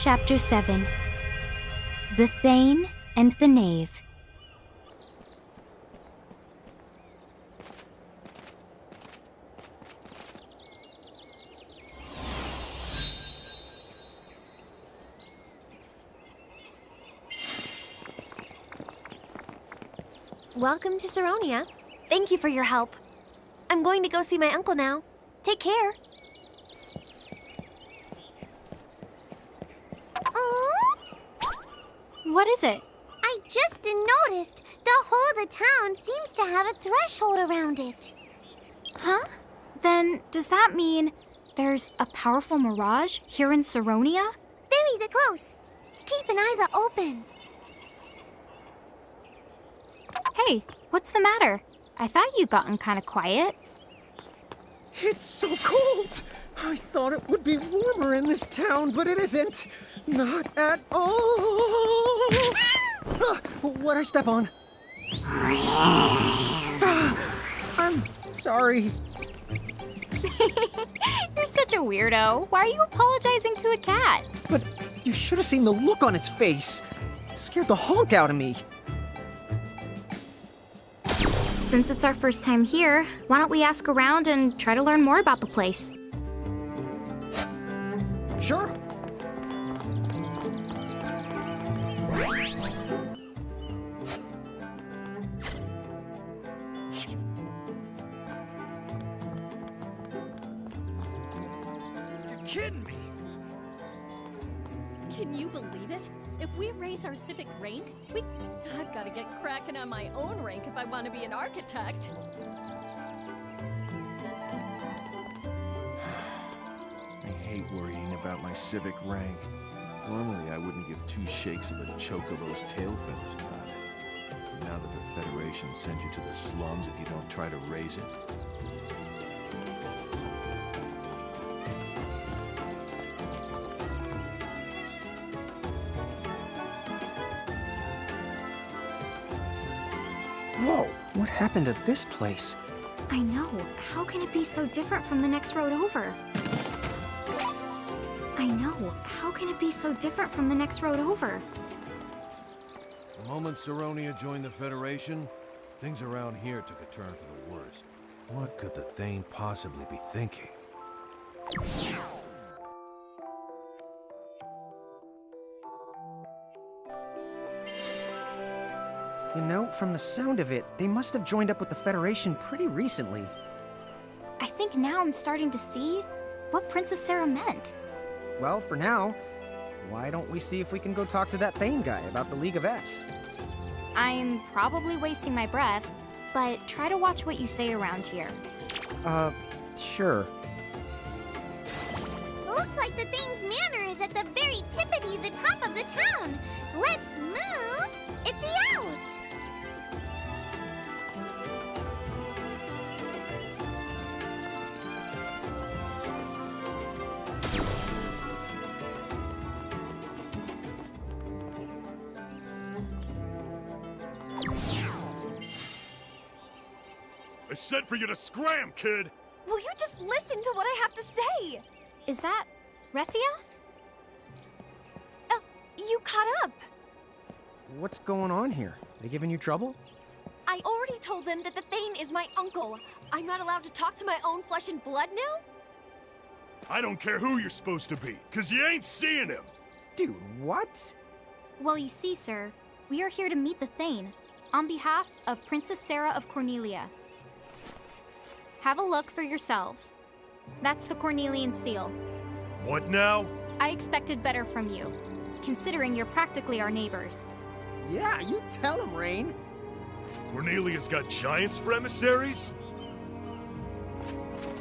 Chapter 7. The Thane and the Knave. Welcome to Saronia. Thank you for your help. I'm going to go see my uncle now. Take care. What is it? I just noticed the whole of the town seems to have a threshold around it. Huh? Then does that mean there's a powerful mirage here in Saronia? Very close. Keep an eye open. Hey, what's the matter? I thought you'd gotten kind of quiet. It's so cold! I thought it would be warmer in this town, but it isn't. Not at all. What'd I step on? I'm sorry. You're such a weirdo. Why are you apologizing to a cat? But you should have seen the look on its face. It scared the honk out of me. Since it's our first time here, why don't we ask around and try to learn more about the place? Sure. You're kidding me! Can you believe it? If we raise our civic rank, I've got to get cracking on my own rank if I want to be an architect. I hate worrying about my civic rank. Normally, I wouldn't give two shakes of a chocobo's tail feathers about it. But now that the Federation sends you to the slums if you don't try to raise it. Whoa, what happened to this place? I know. How can it be so different from the next road over? I know. How can it be so different from the next road over? The moment Saronia joined the Federation, things around here took a turn for the worst. What could the Thane possibly be thinking? You know, from the sound of it, they must have joined up with the Federation pretty recently. I think now I'm starting to see what Princess Sarah meant. Well, for now, why don't we see if we can go talk to that Thane guy about the League of S? I'm probably wasting my breath, but try to watch what you say around here. Sure. Looks like the Thane's manor is at the very tippity the top of the town. Let's move it out. I said for you to scram, kid! Will you just listen to what I have to say? Is that Refia? You caught up. What's going on here? They giving you trouble? I already told them that the Thane is my uncle. I'm not allowed to talk to my own flesh and blood now? I don't care who you're supposed to be, cause you ain't seeing him! Dude, what? Well, you see, sir, we are here to meet the Thane on behalf of Princess Sarah of Cornelia. Have a look for yourselves. That's the Cornelian seal. What now? I expected better from you, considering you're practically our neighbors. Yeah, you tell him, Rain. Cornelia's got giants for emissaries?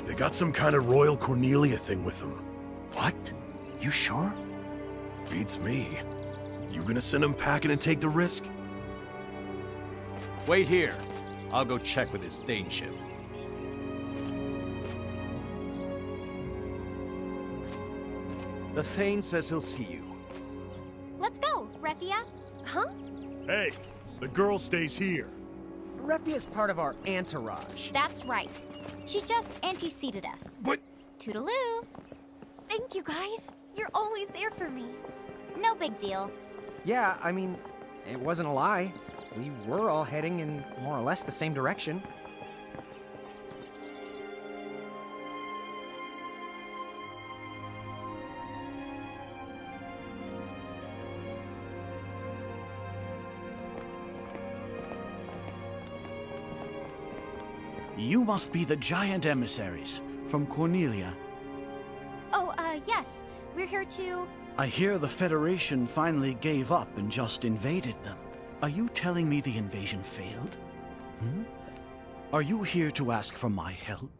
They got some kind of Royal Cornelia thing with them. What? You sure? Beats me. You gonna send them packing and take the risk? Wait here. I'll go check with his Thane ship. The Thane says he'll see you. Let's go, Refia. Huh? Hey, the girl stays here. Refia's part of our entourage. That's right. She just anteceded us. But Toodaloo. Thank you, guys. You're always there for me. No big deal. Yeah, I mean, it wasn't a lie. We were all heading in more or less the same direction. You must be the giant emissaries from Cornelia. Oh, yes. We're here to... I hear the Federation finally gave up and just invaded them. Are you telling me the invasion failed? Are you here to ask for my help?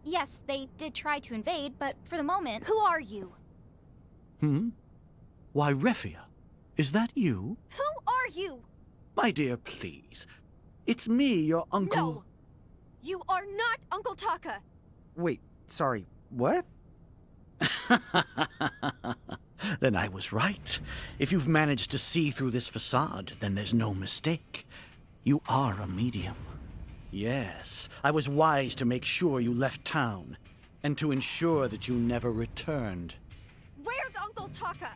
Yes, they did try to invade, but for the moment... Who are you? Why, Refia, is that you? Who are you? My dear, please. It's me, your uncle. No! You are not Uncle Taka! Wait, sorry, what? Then I was right. If you've managed to see through this facade, then there's no mistake. You are a medium. Yes, I was wise to make sure you left town, and to ensure that you never returned. Where's Uncle Taka?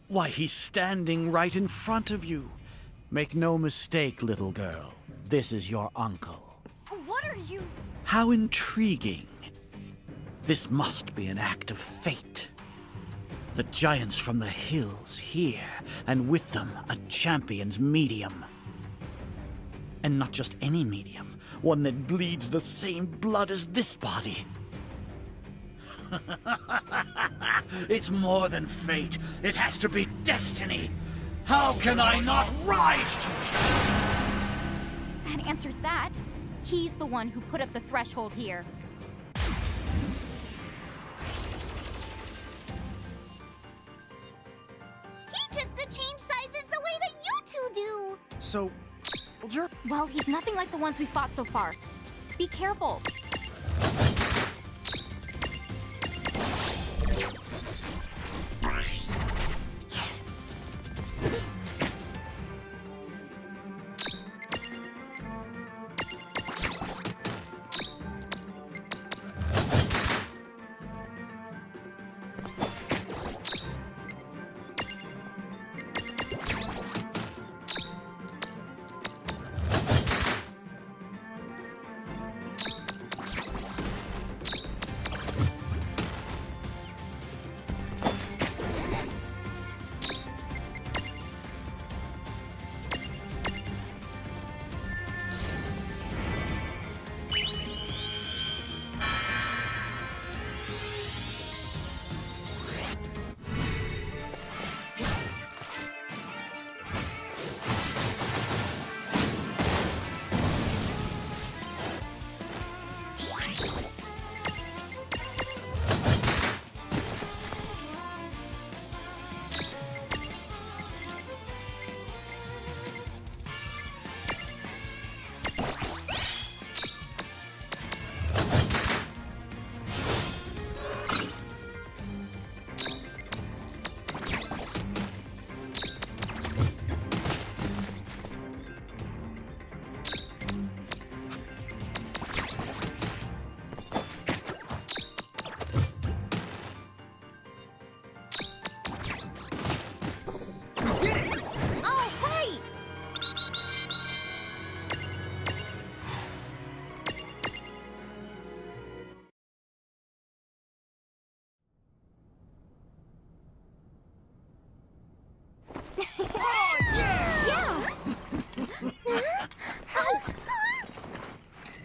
Why, he's standing right in front of you. Make no mistake, little girl. This is your uncle. What are you... How intriguing. This must be an act of fate. The giants from the hills here, and with them a champion's medium. And not just any medium, one that bleeds the same blood as this body. It's more than fate. It has to be destiny. How can I not rise to it? That answers that. He's the one who put up the threshold here. He just changed sizes the way that you two do. So, soldier? Well, he's nothing like the ones we fought so far. Be careful.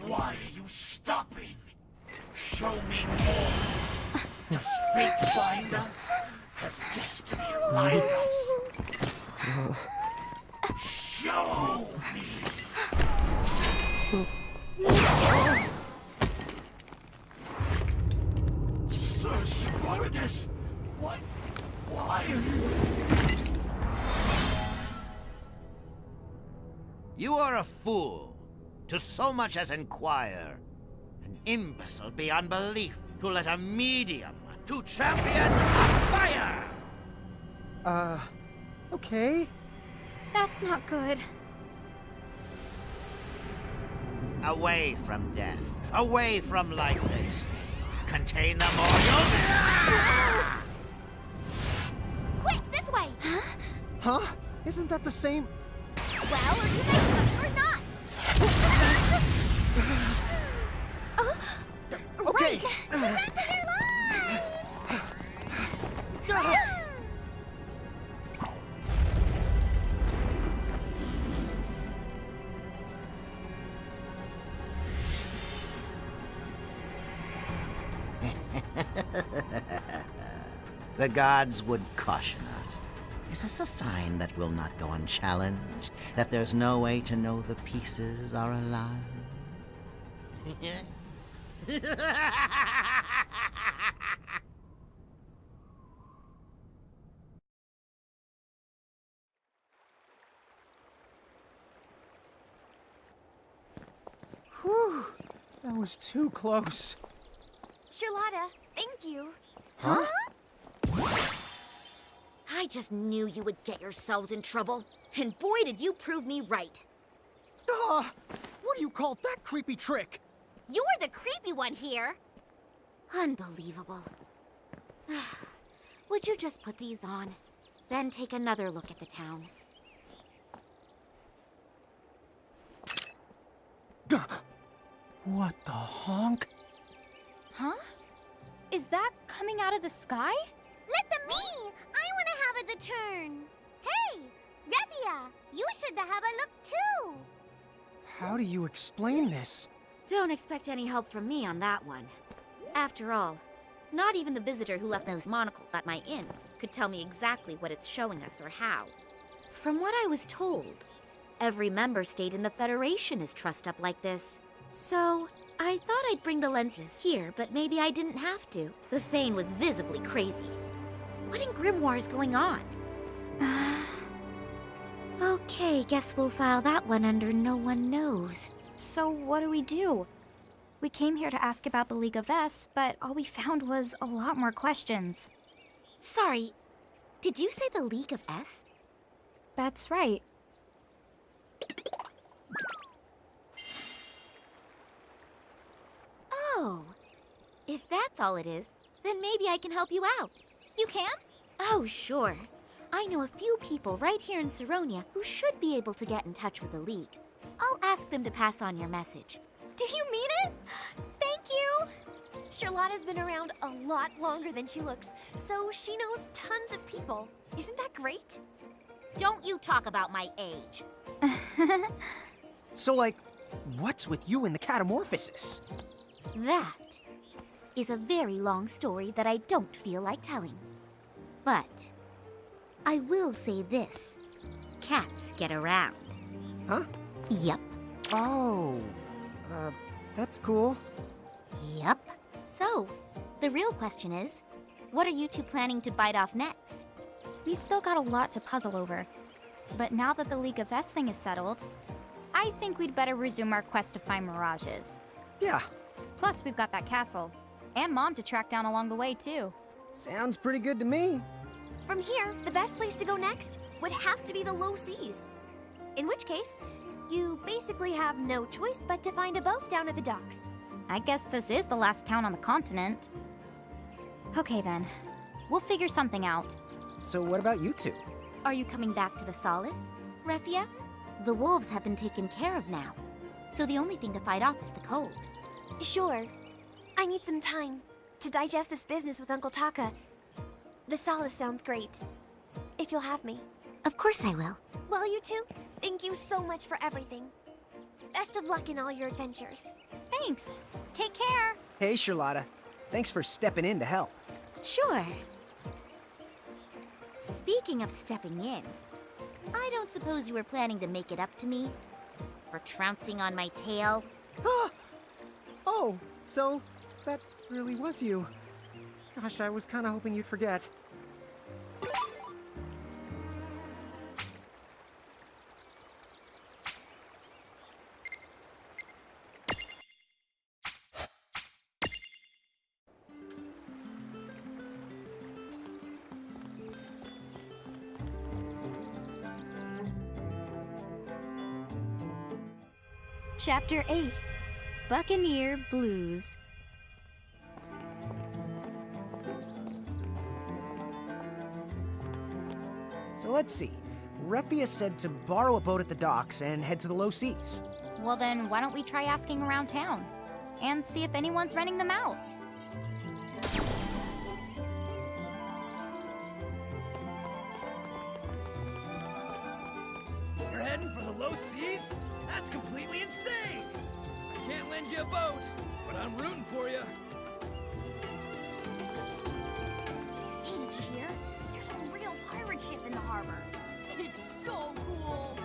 Why are you stopping? Show me more. Does fate bind us? Does destiny remind us? Show me! Sir Sigwarides, what? Why? You are a fool to so much as inquire. An imbecile beyond belief to let a medium to champion fire! Okay. That's not good. Away from death, away from life they stay. Contain them or you'll... Quick, this way! Huh? Isn't that the same? Well, are you Maxima or not? Okay. Run for your lives! The gods would caution us. Is this a sign that will not go unchallenged? That there's no way to know the pieces are alive? Whew. That was too close. Charlotta, thank you. Huh? I just knew you would get yourselves in trouble. And boy, did you prove me right. What do you call that creepy trick? You were the creepy one here. Unbelievable. Would you just put these on? Then take another look at the town. What the honk? Huh? Is that coming out of the sky? Let them be! I want to have the turn. Hey, Revia, you should have a look too. How do you explain this? Don't expect any help from me on that one. After all, not even the visitor who left those monocles at my inn could tell me exactly what it's showing us or how. From what I was told, every member state in the Federation is trussed up like this. So, I thought I'd bring the lenses here, but maybe I didn't have to. The Thane was visibly crazy. What in Grimoire is going on? Okay, guess we'll file that one under no one knows. So what do we do? We came here to ask about the League of S, but all we found was a lot more questions. Sorry, did you say the League of S? That's right. Oh, if that's all it is, then maybe I can help you out. You can? Oh, sure. I know a few people right here in Saronia who should be able to get in touch with the League. I'll ask them to pass on your message. Do you mean it? Thank you! Charlotta's been around a lot longer than she looks, so she knows tons of people. Isn't that great? Don't you talk about my age. So, like, what's with you and the catamorphosis? That is a very long story that I don't feel like telling. But I will say this. Cats get around. Huh? Yep. Oh, that's cool. Yep. So, the real question is, what are you two planning to bite off next? We've still got a lot to puzzle over. But now that the League of S thing is settled, I think we'd better resume our quest to find mirages. Yeah, Plus, we've got that castle. And Mom to track down along the way, too. sounds pretty good to me. From here, the best place to go next would have to be the low seas. In which case, you basically have no choice but to find a boat down at the docks. I guess this is the last town on the continent. Okay, then. We'll figure something out. So what about you two? Are you coming back to the Solace, Refia? The wolves have been taken care of now. So the only thing to fight off is the cold. Sure. I need some time to digest this business with Uncle Taka. The Solace sounds great. If you'll have me. Of course I will. Well, you two, thank you so much for everything. Best of luck in all your adventures. Thanks. Take care. Hey, Charlotta. Thanks for stepping in to help. Sure. Speaking of stepping in, I don't suppose you were planning to make it up to me? For trouncing on my tail? Oh, so that really was you. Gosh, I was kind of hoping you'd forget. Chapter 8 Buccaneer Blues. So let's see. Refia said to borrow a boat at the docks and head to the low seas. Well, then why don't we try asking around town and see if anyone's renting them out? You're heading for the low seas? That's completely insane! I can't lend you a boat, but I'm rooting for you. Hey, did you hear? There's a real pirate ship in the harbor. It's so cool.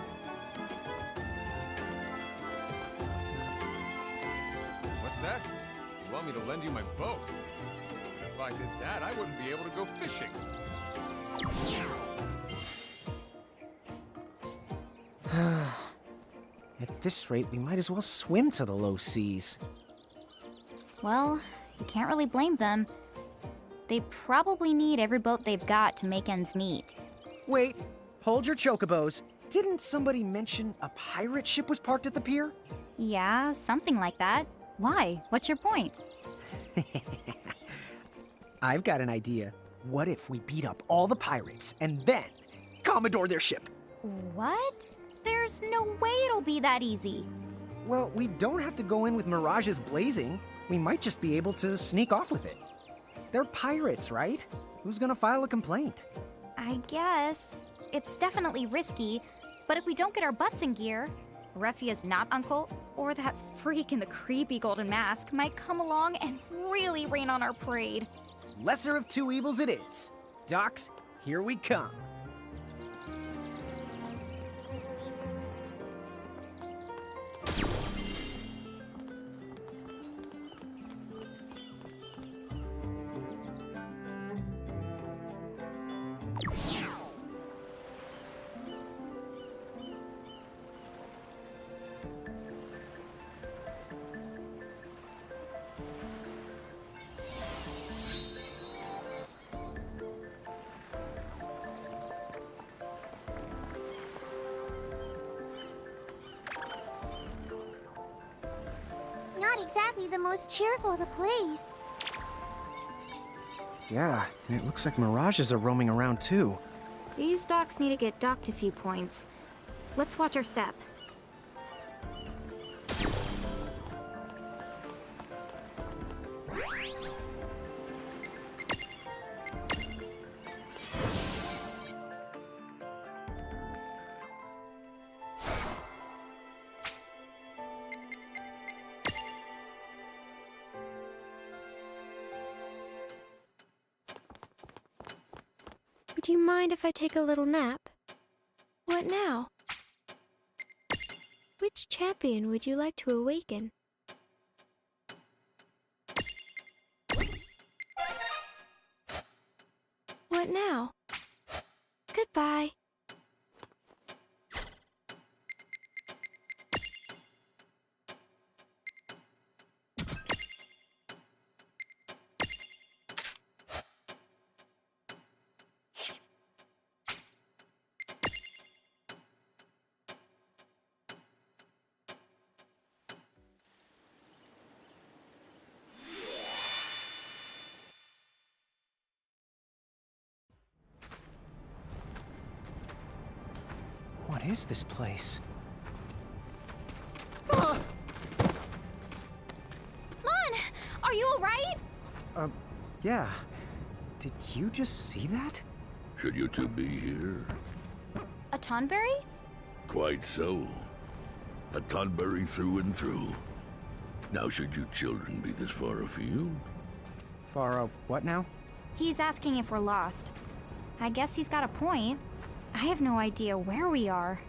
What's that? You want me to lend you my boat? If I did that, I wouldn't be able to go fishing. At this rate, we might as well swim to the low seas. Well, you can't really blame them. They probably need every boat they've got to make ends meet. Wait, hold your chocobos. Didn't somebody mention a pirate ship was parked at the pier? Yeah, something like that. Why? What's your point? I've got an idea. What if we beat up all the pirates and then Commodore their ship? What? There's no way it'll be that easy. Well, we don't have to go in with mirages blazing. We might just be able to sneak off with it. They're pirates, right? Who's gonna file a complaint? I guess. It's definitely risky, but if we don't get our butts in gear, Refia's not uncle, or that freak in the creepy golden mask might come along and really rain on our parade. Lesser of two evils it is. Docs, here we come. Not exactly the most cheerful of the place. Yeah, and it looks like mirages are roaming around too. These docks need to get docked a few points. Let's watch our step. Would you mind if I take a little nap? What now? Which champion would you like to awaken? What now? Goodbye. What is this place? Lon! Are you alright? Yeah. Did you just see that? Should you two be here? A Tonberry? Quite so. A Tonberry through and through. Now should you children be this far afield? Far, what now? He's asking if we're lost. I guess he's got a point. I have no idea where we are.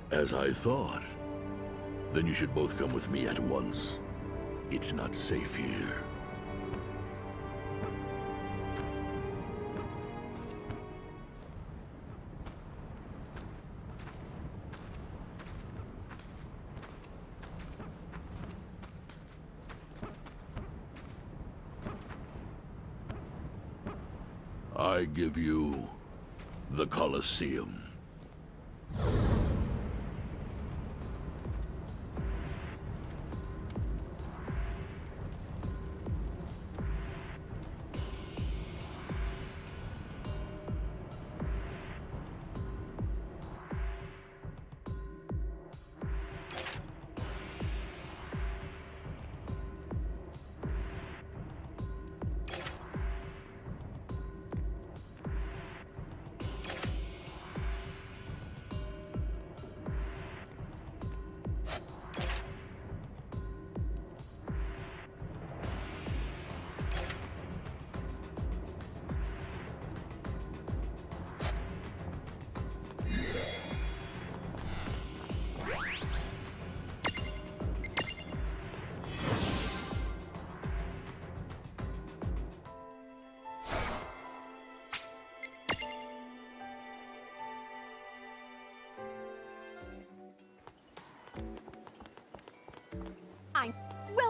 As I thought. Then you should both come with me at once. It's not safe here. I give you the Colosseum.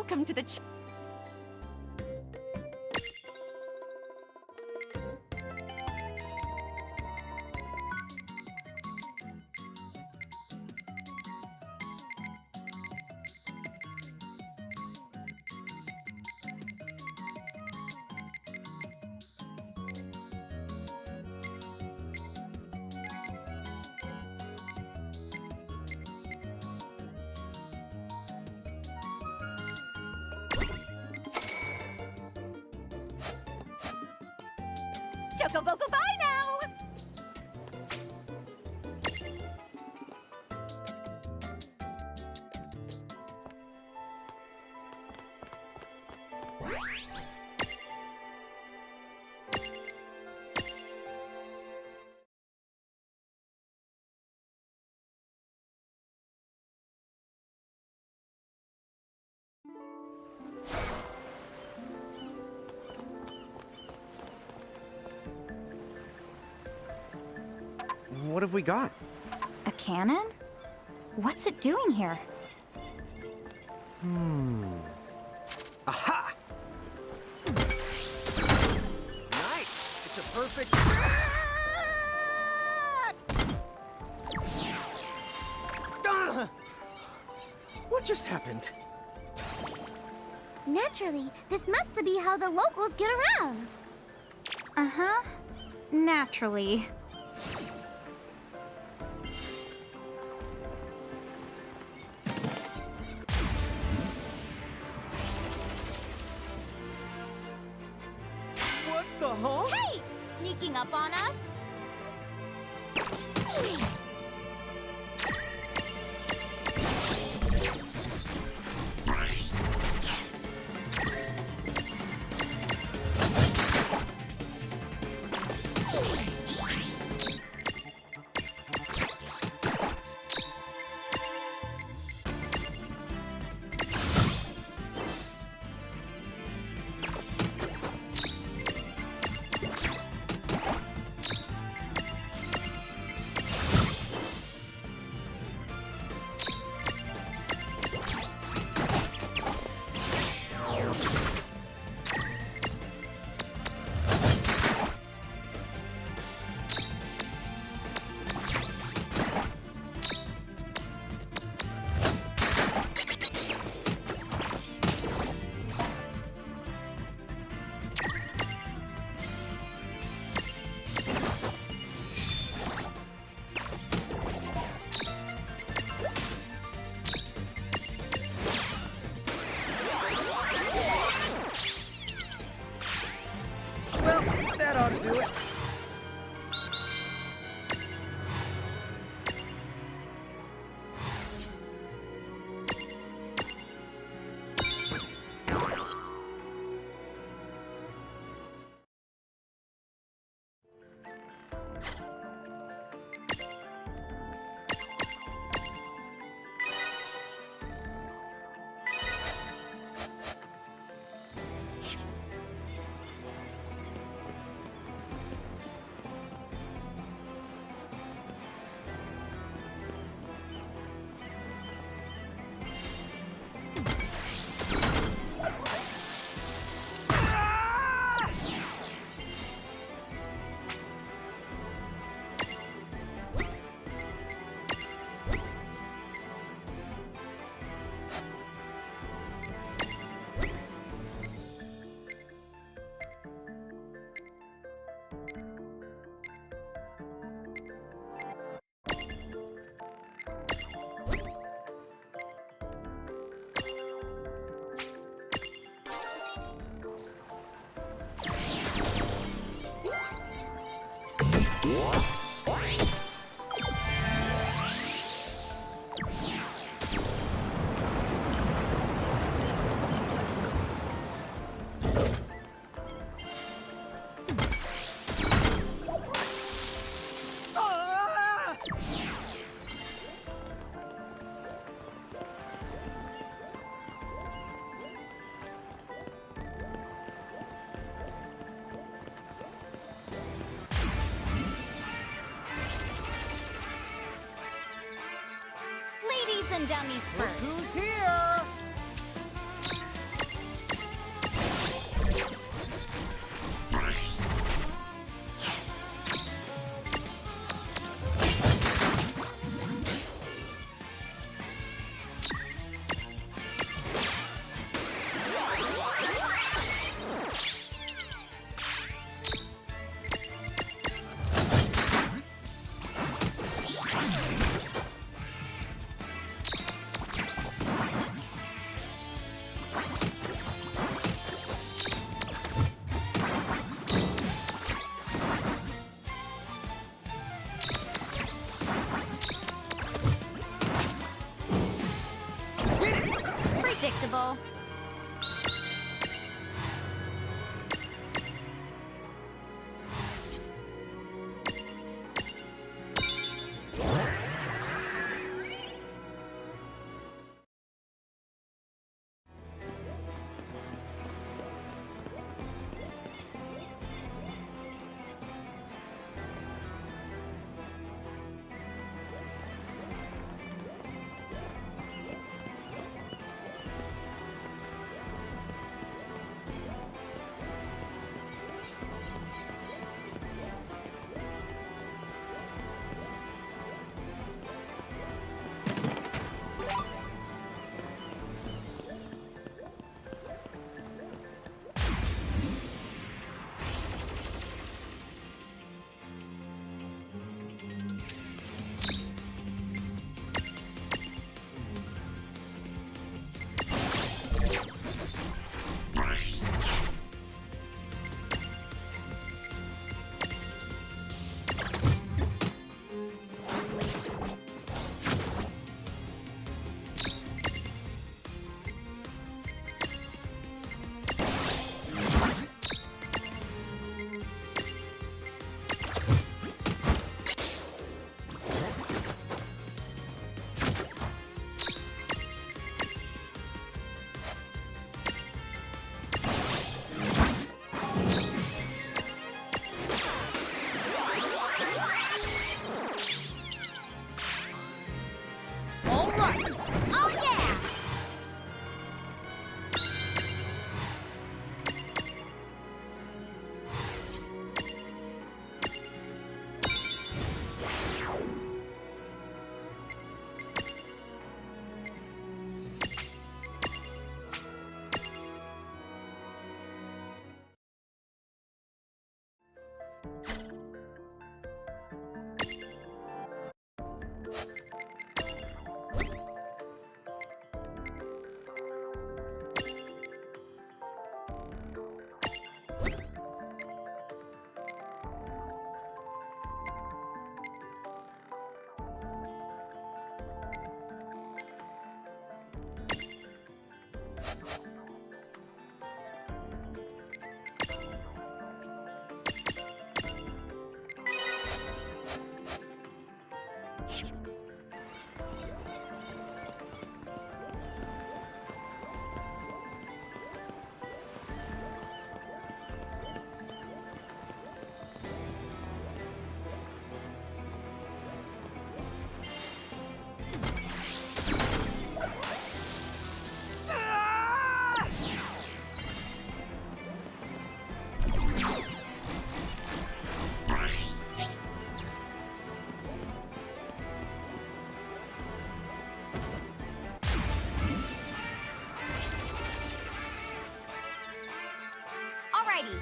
Welcome to the Chocoboco, bye now! What have we got? A cannon? What's it doing here? Aha! Nice! It's a perfect... Ah! What just happened? Naturally, this must be how the locals get around. Uh-huh. Naturally. What the huh? Hey! Sneaking up on us? Well, that ought to do it. Ladies and dummies Look first. who's here! Alrighty.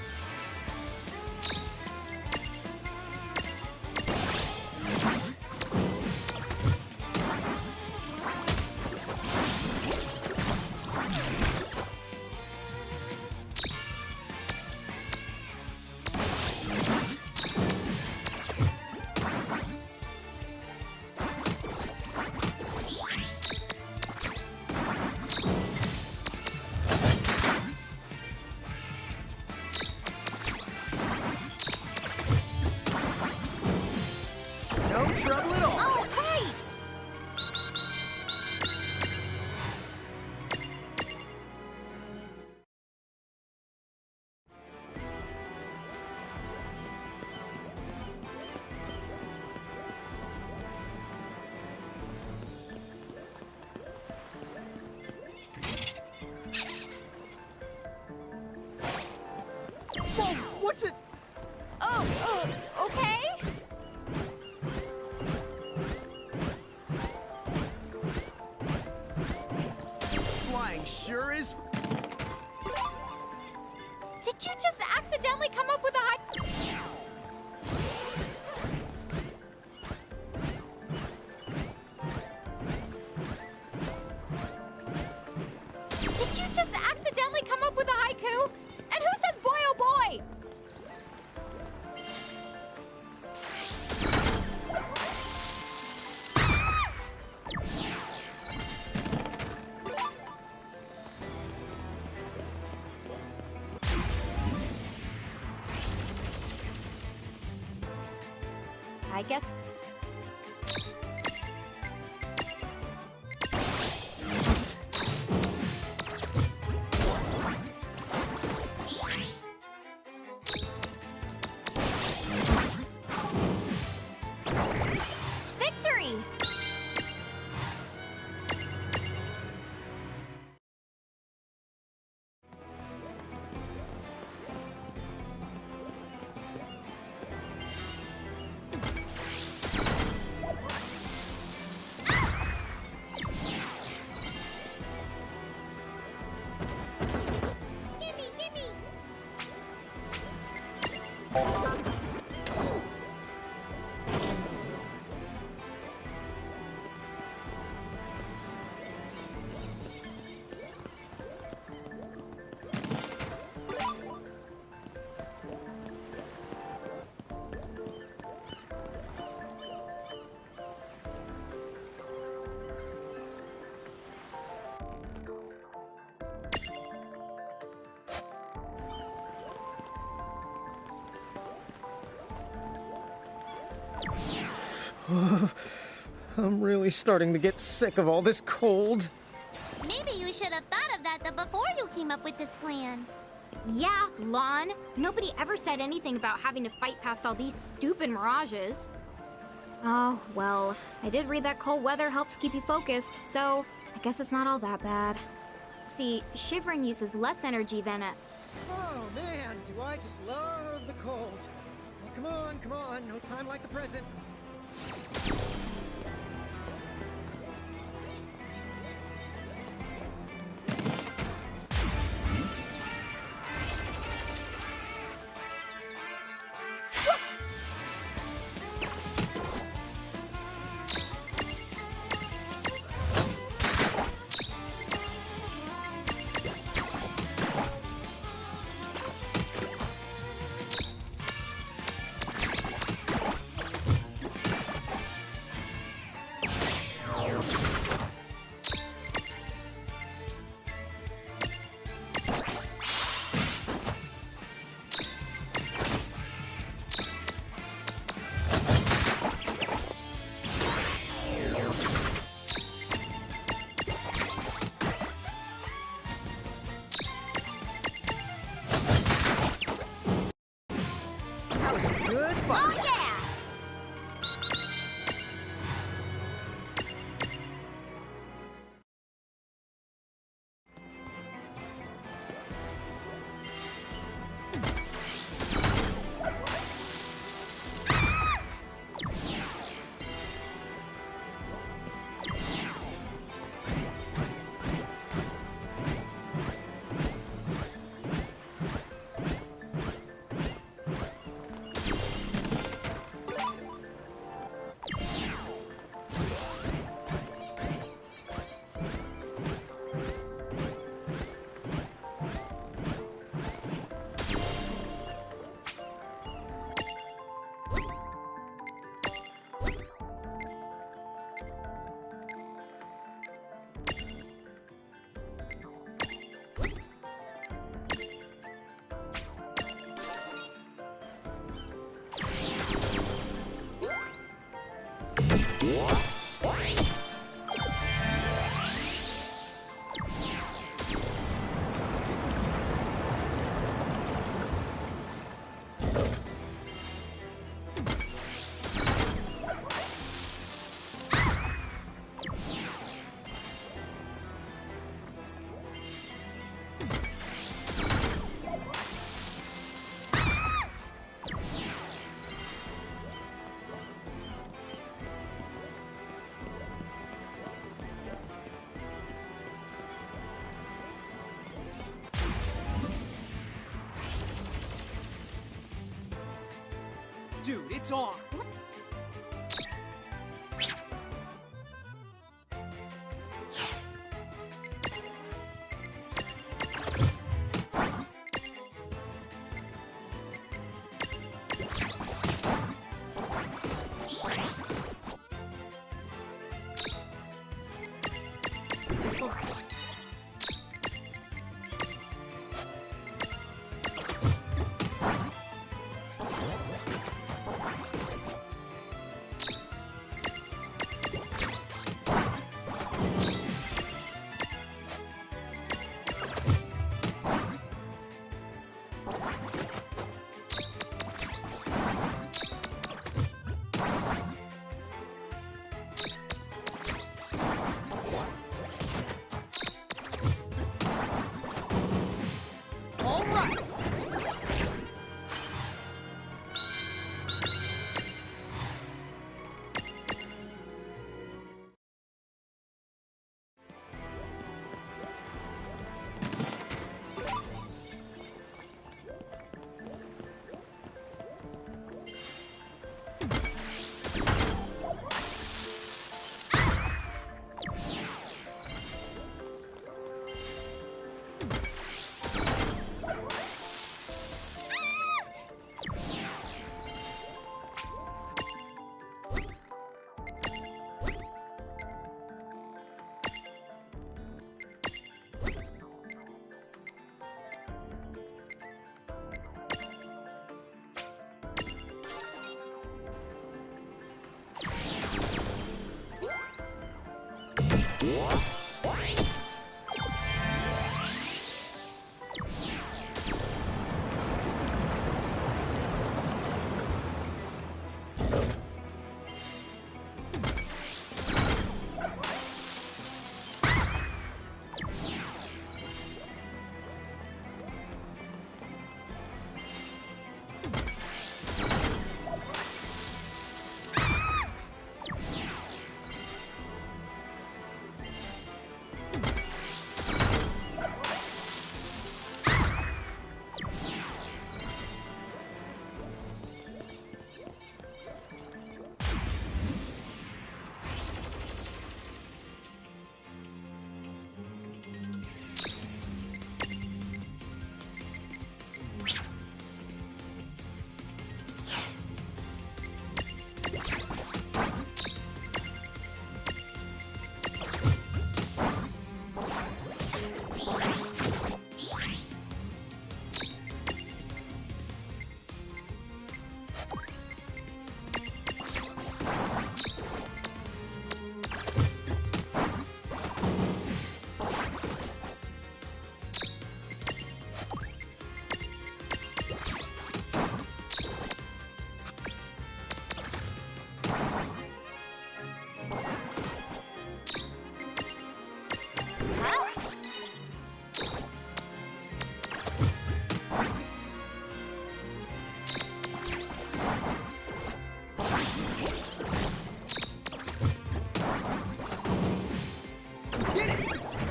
No trouble at all. Oh, hey! Whoa, what's it? Oh, okay. Flying sure is. Did you just accidentally come up with a high... Did you just accidentally come up with a haiku? And who says boy oh boy? I guess... Victory! Gimme, gimme! I'm really starting to get sick of all this cold. Maybe you should have thought of that before you came up with this plan. Yeah, Lon. Nobody ever said anything about having to fight past all these stupid mirages. Oh, well, I did read that cold weather helps keep you focused, so I guess it's not all that bad. See, shivering uses less energy than a... Oh man, do I just love the cold. Well, come on, no time like the present. Dude, it's on! This'll... All right!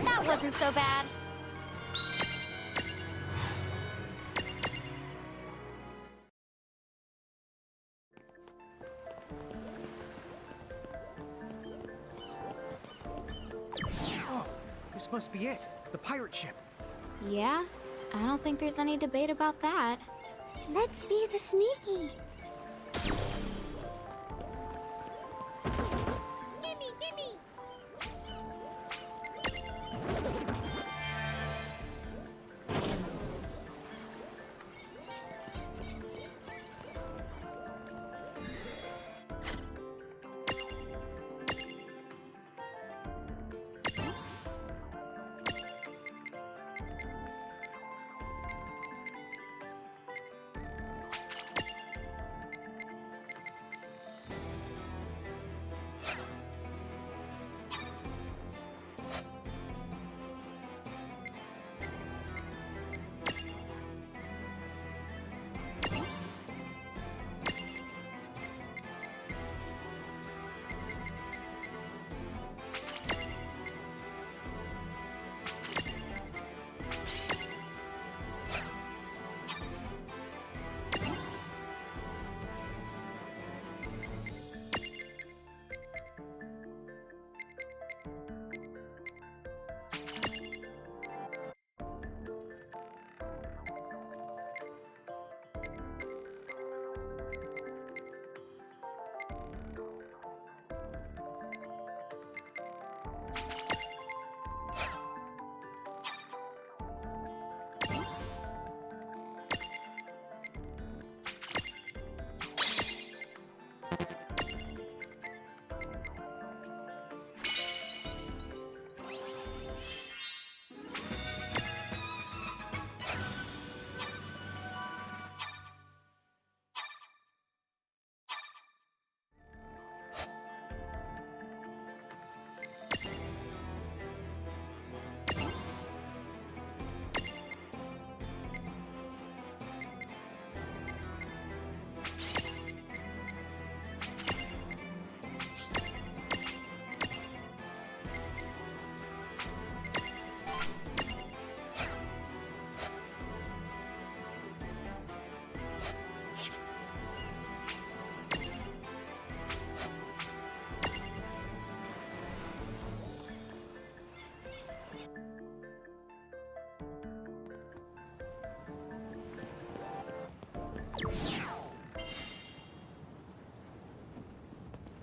That wasn't so bad. Oh, this must be it. The pirate ship. Yeah, I don't think there's any debate about that. Let's be the sneaky. Gimme, gimme.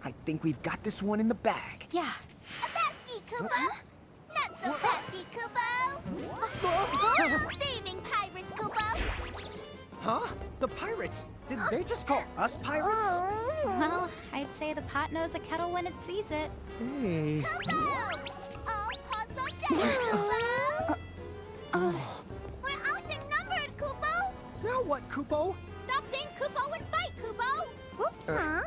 I think we've got this one in the bag. Yeah. A basket, Kupo! Not so basket, Kupo! Thieving pirates, Kupo! Huh? The pirates? Did they just call us pirates? Well, I'd say the pot knows a kettle when it sees it. Hey. Kupo! All pots on deck, Kupo! We're outnumbered, Kupo! Now what, Kupo? Stop saying Kupo and fight, Kupo! Oops. Huh?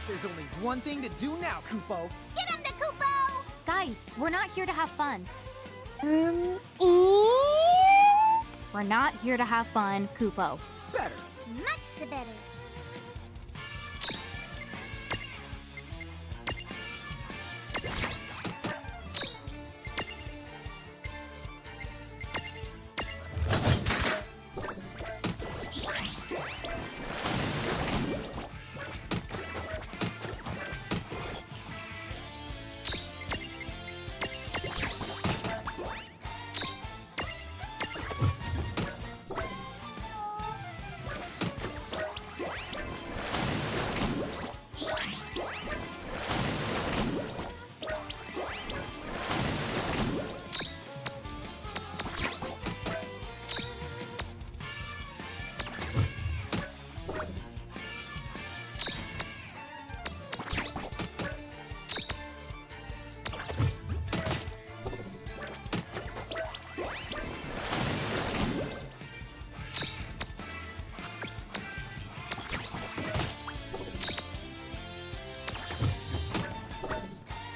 There's only one thing to do now, Kupo. Get him, the Kupo! Guys, we're not here to have fun. And... We're not here to have fun, Kupo. Better. Much the better.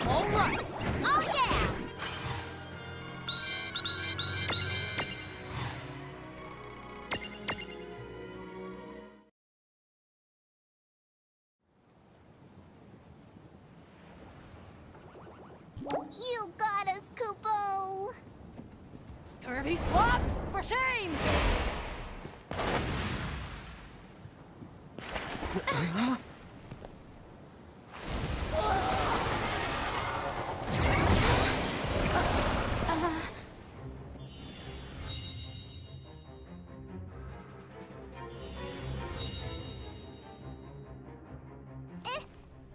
All right. Oh, yeah! You got us, Kupo! Scurvy swabs, for shame!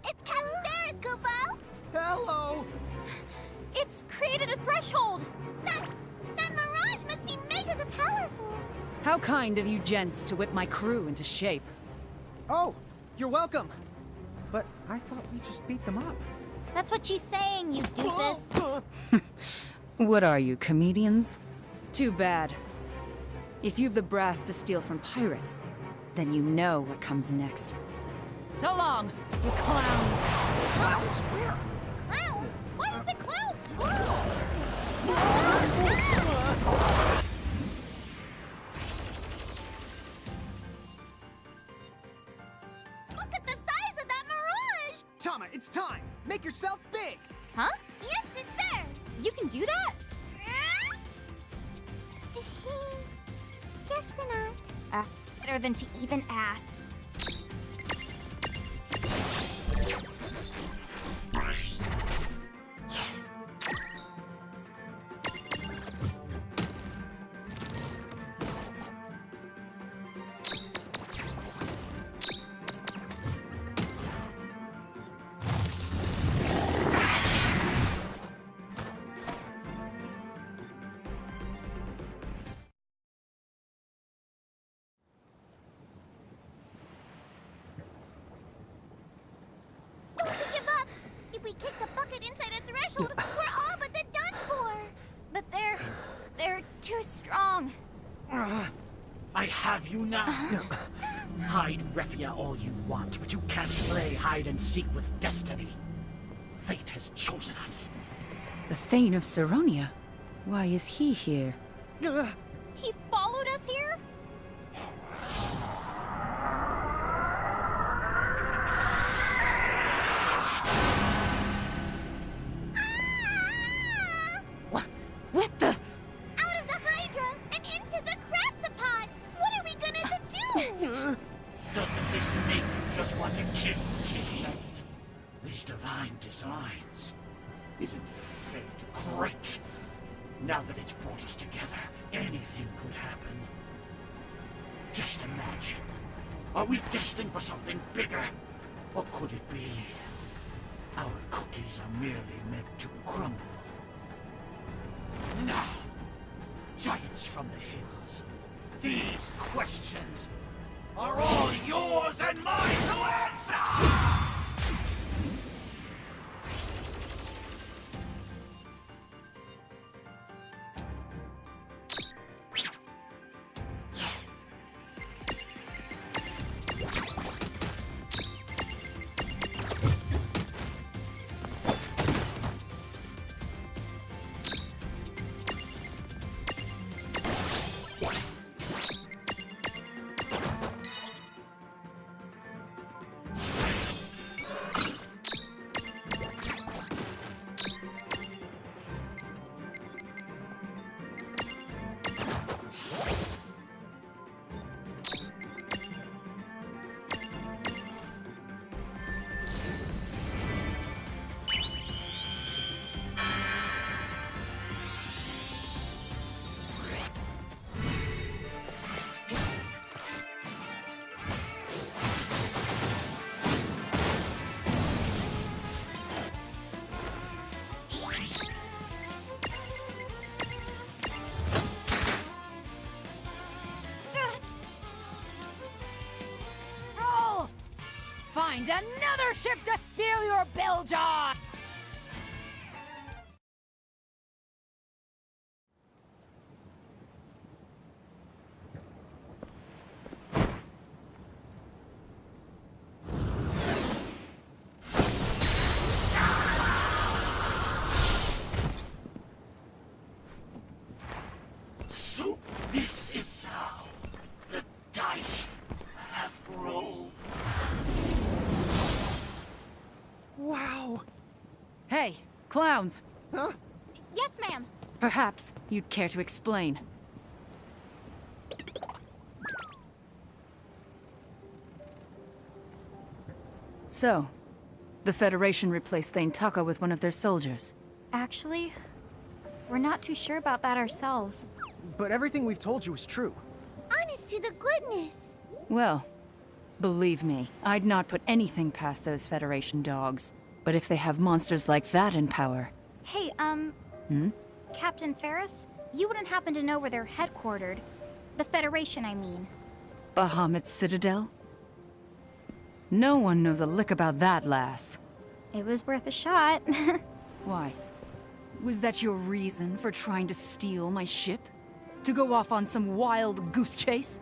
It's Captain Ferris, Kupo! Hello. It's created a threshold! That mirage must be mega powerful! How kind of you gents to whip my crew into shape. Oh, you're welcome. But I thought we just beat them up. That's what she's saying, you doofus. What are you, comedians? Too bad. If you've the brass to steal from pirates, then you know what comes next. So long, you clowns! Clowns? Where? Clowns? Why is it clowns? Look at the size of that mirage! Tama, it's time. Make yourself big. Huh? Yes, sir! You can do that? Guess not. Better than to even ask. Give up! If we kick the bucket inside a threshold, we're all but done for! But they're too strong. I have you now. Hide Refia all you want, but you can't play hide and seek with destiny. Fate has chosen us. The Thane of Saronia? Why is he here? He followed us here? What the? Out of the Hydra and into the Crapthapod! What are we gonna do? Doesn't this make you just want to kiss his hands? These divine designs. Isn't fate great? Now that it's brought us together, anything Are we destined for something bigger? Or could it be our cookies are merely meant to crumble? Now, giants from the hills, these questions are all yours and mine to answer! Find another ship to spew your bilge on! So this is how the dice have rolled. Wow! Hey, clowns! Huh? Yes, ma'am. Perhaps you'd care to explain. So, the Federation replaced Thane Taka with one of their soldiers. Actually, we're not too sure about that ourselves. But everything we've told you is true. Honest to the goodness. Well, believe me, I'd not put anything past those Federation dogs. But if they have monsters like that in power... Hey, Captain Ferris, you wouldn't happen to know where they're headquartered. The Federation, I mean. Bahamut's Citadel? No one knows a lick about that, lass. It was worth a shot. Why? Was that your reason for trying to steal my ship? To go off on some wild goose chase?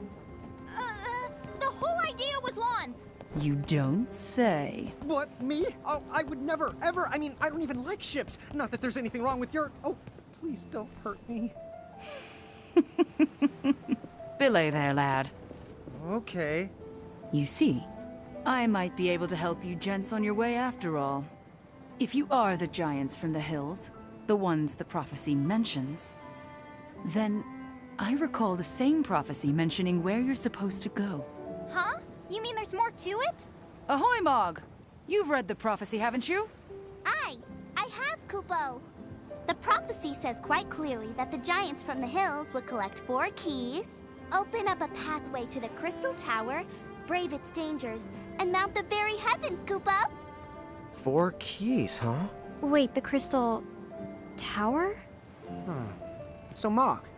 The whole idea was Lon's. You don't say. What, me? Oh, I would never, ever. I mean, I don't even like ships. Not that there's anything wrong with your... Oh, please don't hurt me. Belay there, lad. Okay. You see, I might be able to help you gents on your way after all. If you are the giants from the hills, the ones the prophecy mentions, then I recall the same prophecy mentioning where you're supposed to go. Huh? You mean there's more to it? Ahoy, Mog! You've read the prophecy, haven't you? I have, Kupo. The prophecy says quite clearly that the giants from the hills would collect 4 keys, open up a pathway to the Crystal Tower, brave its dangers, and mount the very heavens, Kupo! 4 keys, huh? Wait, the Crystal... Tower? Huh. So, Mog,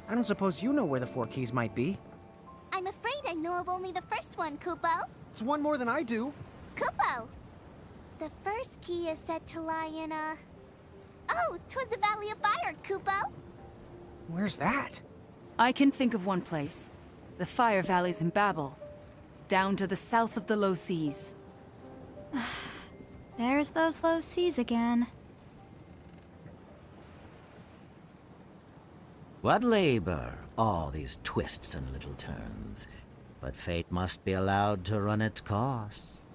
I don't suppose you know where the 4 keys might be? I'm afraid I know of only the first one, Kupo. It's one more than I do. Kupo! The first key is said to lie in a... Oh, 'twas the Valley of Fire, Kupo! Where's that? I can think of one place. The Fire Valleys in Babel. Down to the south of the low seas. There's those low seas again. What labor, all these twists and little turns. But fate must be allowed to run its course.